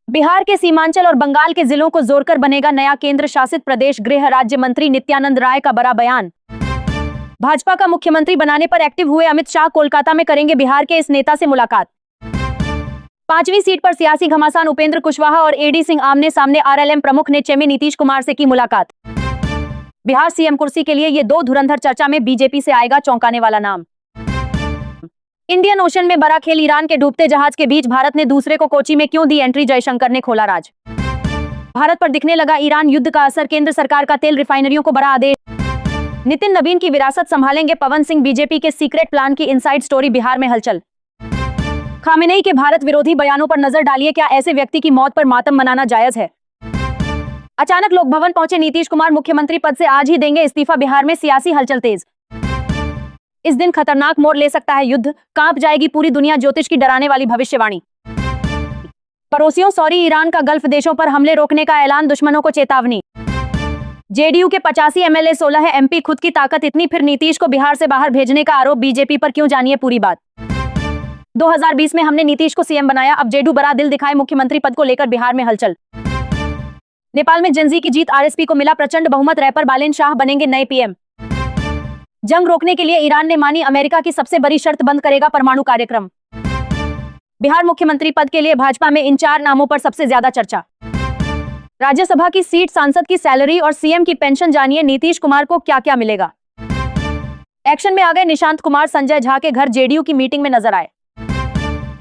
बिहार के सीमांचल और बंगाल के जिलों को जोड़कर बनेगा नया केंद्र शासित प्रदेश। गृह राज्य मंत्री नित्यानंद राय का बड़ा बयान। भाजपा का मुख्यमंत्री बनाने पर एक्टिव हुए अमित शाह कोलकाता में करेंगे बिहार के इस नेता से मुलाकात। 5वीं सीट पर सियासी घमासान उपेंद्र कुशवाहा और एडी सिंह आमने सामने। आरएलएम प्रमुख ने चेमे नीतीश कुमार से की मुलाकात। बिहार सीएम कुर्सी के लिए ये दो धुरंधर चर्चा में। बीजेपी से आएगा चौंकाने वाला नाम। इंडियन ओशन में बड़ा खेल। ईरान के डूबते जहाज के बीच भारत ने दूसरे को कोची में क्यों दी एंट्री? जयशंकर ने खोला राज। भारत पर दिखने लगा ईरान युद्ध का असर। केंद्र सरकार का तेल रिफाइनरियों को बड़ा आदेश। नितिन नवीन की विरासत संभालेंगे पवन सिंह। बीजेपी के सीक्रेट प्लान की इनसाइड स्टोरी। बिहार में हलचल। खामेनेई के भारत विरोधी बयानों पर नजर डालिए। क्या ऐसे व्यक्ति की मौत पर मातम मनाना जायज है? अचानक लोक भवन पहुंचे नीतीश कुमार। मुख्यमंत्री पद से आज ही देंगे इस्तीफा। बिहार में सियासी हलचल तेज। इस दिन खतरनाक मोड़ ले सकता है युद्ध। कांप जाएगी पूरी दुनिया। ज्योतिष की डराने वाली भविष्यवाणी। पड़ोसियों सॉरी ईरान का गल्फ देशों पर हमले रोकने का ऐलान। दुश्मनों को चेतावनी। जेडीयू के 85 एमएलए 16 है एमपी। खुद की ताकत इतनी फिर नीतीश को बिहार से बाहर भेजने का आरोप बीजेपी पर क्यों? जानिए पूरी बात। 2020 में हमने नीतीश को सीएम बनाया। अब जेडीयू बड़ा दिल दिखाए। मुख्यमंत्री पद को लेकर बिहार में हलचल। नेपाल में जेनजी की जीत। आरएसपी को मिला प्रचंड बहुमत। रैपर बालेन शाह बनेंगे नए पीएम। जंग रोकने के लिए ईरान ने मानी अमेरिका की सबसे बड़ी शर्त। बंद करेगा परमाणु कार्यक्रम। बिहार मुख्यमंत्री पद के लिए भाजपा में इन 4 नामों पर सबसे ज्यादा चर्चा। राज्यसभा की सीट, सांसद की सैलरी और सीएम की पेंशन। जानिए नीतीश कुमार को क्या क्या मिलेगा। एक्शन में आ गए निशांत कुमार। संजय झा के घर जेडीयू की मीटिंग में नजर आए।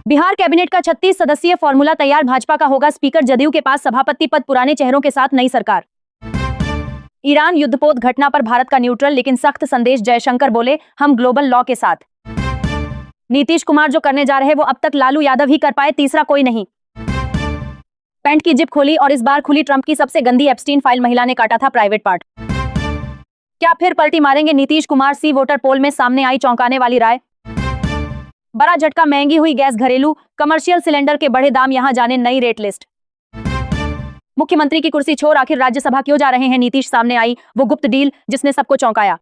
बिहार कैबिनेट का 36 सदस्यीय फॉर्मूला तैयार। भाजपा का होगा स्पीकर। जदयू के पास सभापति पद। पुराने चेहरों के साथ नई सरकार। ईरान युद्धपोत घटना पर भारत का न्यूट्रल लेकिन सख्त संदेश। जयशंकर बोले हम ग्लोबल लॉ के साथ। नीतीश कुमार जो करने जा रहे वो अब तक लालू यादव ही कर पाए। तीसरा कोई नहीं। पैंट की जिप खोली और इस बार खुली ट्रंप की सबसे गंदी एप्स्टीन फाइल। महिला ने काटा था प्राइवेट पार्ट। क्या फिर पलटी मारेंगे नीतीश कुमार? सी वोटर पोल में सामने आई चौंकाने वाली राय। बड़ा झटका। महंगी हुई गैस। घरेलू कमर्शियल सिलेंडर के बढ़े दाम। यहां जाने नई रेट लिस्ट। मुख्यमंत्री की कुर्सी छोड़ आखिर राज्यसभा क्यों जा रहे हैं नीतीश? सामने आई वो गुप्त डील जिसने सबको चौंकाया।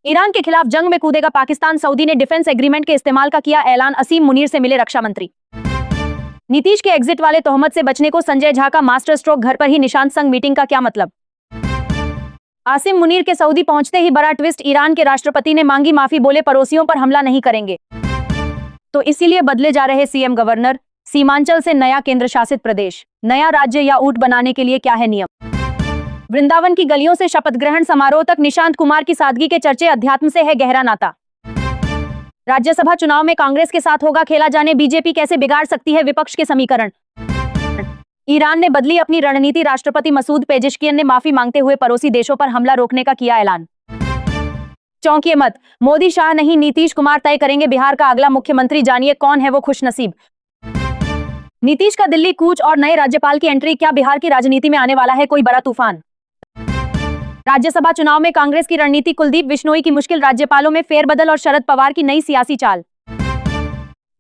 ईरान के खिलाफ जंग में कूदेगा पाकिस्तान। सऊदी ने डिफेंस एग्रीमेंट के इस्तेमाल का किया ऐलान। असीम मुनीर से मिले रक्षा मंत्री। नीतीश के एग्जिट वाले तोहमत से बचने को संजय झा का मास्टर स्ट्रोक। घर पर ही निशांत संग मीटिंग का क्या मतलब? आसिम मुनीर के सऊदी पहुंचते ही बड़ा ट्विस्ट। ईरान के राष्ट्रपति ने मांगी माफी। बोले पड़ोसियों पर हमला नहीं करेंगे। तो इसीलिए बदले जा रहे सीएम गवर्नर। सीमांचल से नया केंद्र शासित प्रदेश। नया राज्य या ऊंट बनाने के लिए क्या है नियम? वृंदावन की गलियों से शपथ ग्रहण समारोह तक निशांत कुमार की सादगी के चर्चे। अध्यात्म से है गहरा नाता। राज्यसभा चुनाव में कांग्रेस के साथ होगा खेला। जाने बीजेपी कैसे बिगाड़ सकती है विपक्ष के समीकरण। ईरान ने बदली अपनी रणनीति। राष्ट्रपति मसूद पेजेश्कियन ने माफी मांगते हुए पड़ोसी देशों पर हमला रोकने का किया ऐलान। चौंकिए मत। मोदी शाह नहीं नीतीश कुमार तय करेंगे बिहार का अगला मुख्यमंत्री। जानिए कौन है वो खुशनसीब। नीतीश का दिल्ली कूच और नए राज्यपाल की एंट्री। क्या बिहार की राजनीति में आने वाला है कोई बड़ा तूफान? राज्यसभा चुनाव में कांग्रेस की रणनीति। कुलदीप बिश्नोई की मुश्किल। राज्यपालों में फेरबदल और शरद पवार की नई सियासी चाल।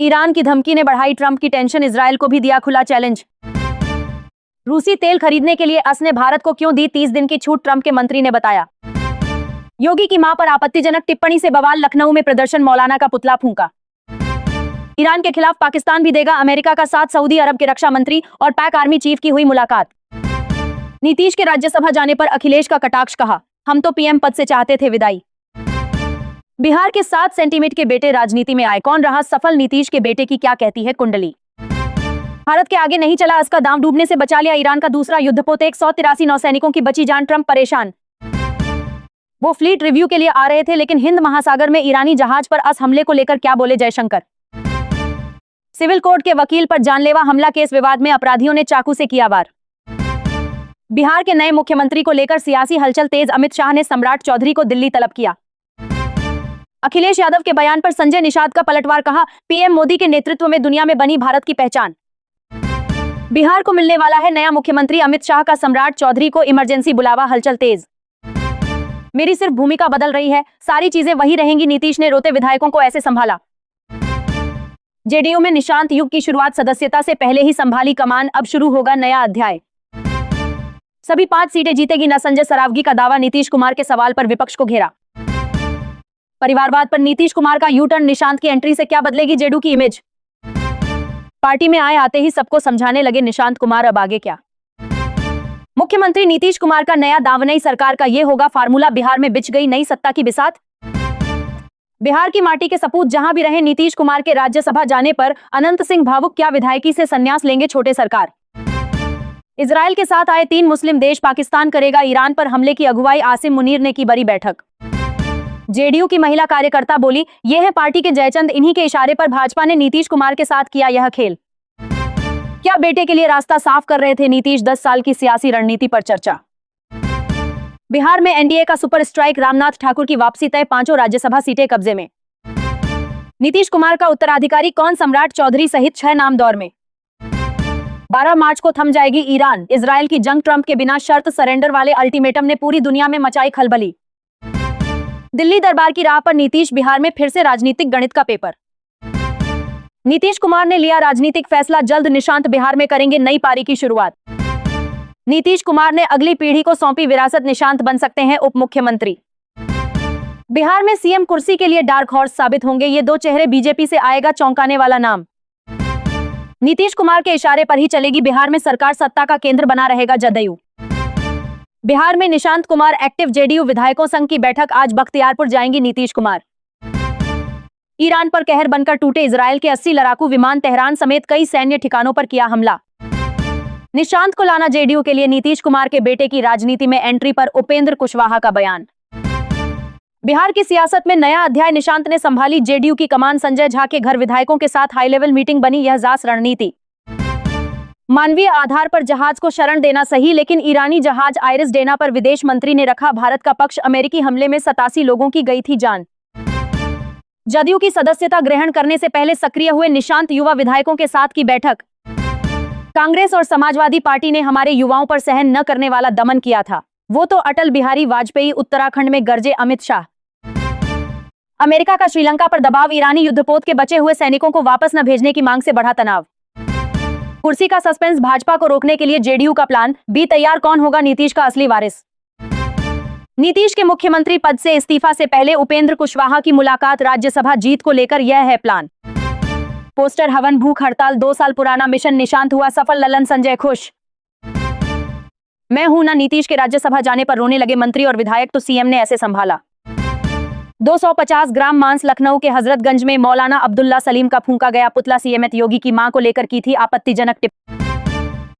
ईरान की धमकी ने बढ़ाई ट्रंप की टेंशन। इजरायल को भी दिया खुला चैलेंज। रूसी तेल खरीदने के लिए अस ने भारत को क्यों दी 30 दिन की छूट? ट्रंप के मंत्री ने बताया। योगी की मां पर आपत्तिजनक टिप्पणी से बवाल। लखनऊ में प्रदर्शन। मौलाना का पुतला फूंका। ईरान के खिलाफ पाकिस्तान भी देगा अमेरिका का साथ। सऊदी अरब के रक्षा मंत्री और पैक आर्मी चीफ की हुई मुलाकात। नीतीश के राज्यसभा जाने पर अखिलेश का कटाक्ष। कहा हम तो पीएम पद से चाहते थे विदाई। बिहार के 7 सेंटीमीटर के बेटे राजनीति में आए। कौन रहा सफल? नीतीश के बेटे की क्या कहती है कुंडली। भारत के आगे नहीं चला असका दाम। डूबने से बचा लिया ईरान का दूसरा युद्धपोत। 183 नौसैनिकों की बची जान। ट्रंप परेशान। वो फ्लीट रिव्यू के लिए आ रहे थे लेकिन हिंद महासागर में ईरानी जहाज पर अस हमले को लेकर क्या बोले जयशंकर? सिविल कोर्ट के वकील पर जानलेवा हमला केस विवाद में अपराधियों ने चाकू से किया वार। बिहार के नए मुख्यमंत्री को लेकर सियासी हलचल तेज। अमित शाह ने सम्राट चौधरी को दिल्ली तलब किया। अखिलेश यादव के बयान पर संजय निषाद का पलटवार। कहा पीएम मोदी के नेतृत्व में दुनिया में बनी भारत की पहचान। बिहार को मिलने वाला है नया मुख्यमंत्री। अमित शाह का सम्राट चौधरी को इमरजेंसी बुलावा। हलचल तेज। मेरी सिर्फ भूमिका बदल रही है, सारी चीजें वही रहेंगी। नीतीश ने रोते विधायकों को ऐसे संभाला। जेडीयू में निशांत युग की शुरुआत। सदस्यता से पहले ही संभाली कमान। अब शुरू होगा नया अध्याय। सभी 5 सीटें जीतेगी न संजय सरावगी का दावा। नीतीश कुमार के सवाल पर विपक्ष को घेरा। परिवारवाद पर नीतीश कुमार का यू टर्न। निशांत की एंट्री से क्या बदलेगी जेडीयू की इमेज? पार्टी में आए आते ही सबको समझाने लगे निशांत कुमार, अब आगे क्या। मुख्यमंत्री नीतीश कुमार का नया दाव, नई सरकार का ये होगा फार्मूला, बिहार में बिछ गई नई सत्ता की बिसात। बिहार की माटी के सपूत जहां भी रहे नीतीश कुमार के राज्यसभा जाने पर अनंत सिंह भावुक, क्या विधायकी से संन्यास लेंगे छोटे सरकार। इजराइल के साथ आए 3 मुस्लिम देश, पाकिस्तान करेगा ईरान पर हमले की अगुवाई, आसिम मुनीर ने की बड़ी बैठक। जेडीयू की महिला कार्यकर्ता बोली, ये है पार्टी के जयचंद, इन्हीं के इशारे पर भाजपा ने नीतीश कुमार के साथ किया यह खेल। क्या बेटे के लिए रास्ता साफ कर रहे थे नीतीश, 10 साल की सियासी रणनीति पर चर्चा। बिहार में एनडीए का सुपर स्ट्राइक, रामनाथ ठाकुर की वापसी तय, 5 राज्यसभा सीटें कब्जे में। नीतीश कुमार का उत्तराधिकारी कौन, सम्राट चौधरी सहित 6 नाम दौर में। 12 मार्च को थम जाएगी ईरान इजराइल की जंग, ट्रंप के बिना शर्त सरेंडर वाले अल्टीमेटम ने पूरी दुनिया में मचाई खलबली। दिल्ली दरबार की राह पर नीतीश, बिहार में फिर से राजनीतिक गणित का पेपर। नीतीश कुमार ने लिया राजनीतिक फैसला, जल्द निशांत बिहार में करेंगे नई पारी की शुरुआत। नीतीश कुमार ने अगली पीढ़ी को सौंपी विरासत, निशांत बन सकते हैं उप मुख्यमंत्री। बिहार में सीएम कुर्सी के लिए डार्क हॉर्स साबित होंगे ये 2 चेहरे, बीजेपी से आएगा चौंकाने वाला नाम। नीतीश कुमार के इशारे पर ही चलेगी बिहार में सरकार, सत्ता का केंद्र बना रहेगा जदयू। बिहार में निशांत कुमार एक्टिव, जेडीयू विधायकों संघ की बैठक आज, बख्तियारपुर जाएंगी नीतीश कुमार। ईरान पर कहर बनकर टूटे इजराइल के 80 लड़ाकू विमान, तेहरान समेत कई सैन्य ठिकानों पर किया हमला। निशांत को लाना जेडीयू के लिए, नीतीश कुमार के बेटे की राजनीति में एंट्री पर उपेंद्र कुशवाहा का बयान। बिहार की सियासत में नया अध्याय, निशांत ने संभाली जेडीयू की कमान, संजय झा के घर विधायकों के साथ हाई लेवल मीटिंग, बनी यह जास रणनीति। मानवीय आधार पर जहाज को शरण देना सही, लेकिन ईरानी जहाज आइरिस डेना पर विदेश मंत्री ने रखा भारत का पक्ष, अमेरिकी हमले में 87 लोगों की गई थी जान। जदयू की सदस्यता ग्रहण करने से पहले सक्रिय हुए निशांत, युवा विधायकों के साथ की बैठक। कांग्रेस और समाजवादी पार्टी ने हमारे युवाओं पर सहन न करने वाला दमन किया था, वो तो अटल बिहारी वाजपेयी, उत्तराखंड में गरजे अमित शाह। अमेरिका का श्रीलंका पर दबाव, ईरानी युद्धपोत के बचे हुए सैनिकों को वापस न भेजने की मांग से बढ़ा तनाव। कुर्सी का सस्पेंस, भाजपा को रोकने के लिए जेडीयू का प्लान बी तैयार, कौन होगा नीतीश का असली वारिस। नीतीश के मुख्यमंत्री पद से इस्तीफा से पहले उपेंद्र कुशवाहा की मुलाकात, राज्यसभा जीत को लेकर यह है प्लान। पोस्टर हवन, भूख हड़ताल, 2 साल पुराना मिशन, निशांत हुआ सफल, ललन संजय खुश। मैं हूं ना, नीतीश के राज्यसभा जाने पर रोने लगे मंत्री और विधायक, तो सीएम ने ऐसे संभाला। 250 ग्राम मांस, लखनऊ के हजरतगंज में मौलाना अब्दुल्ला सलीम का फूंका गया पुतला, सीएम योगी की मां को लेकर की थी आपत्तिजनक टिप्पणी।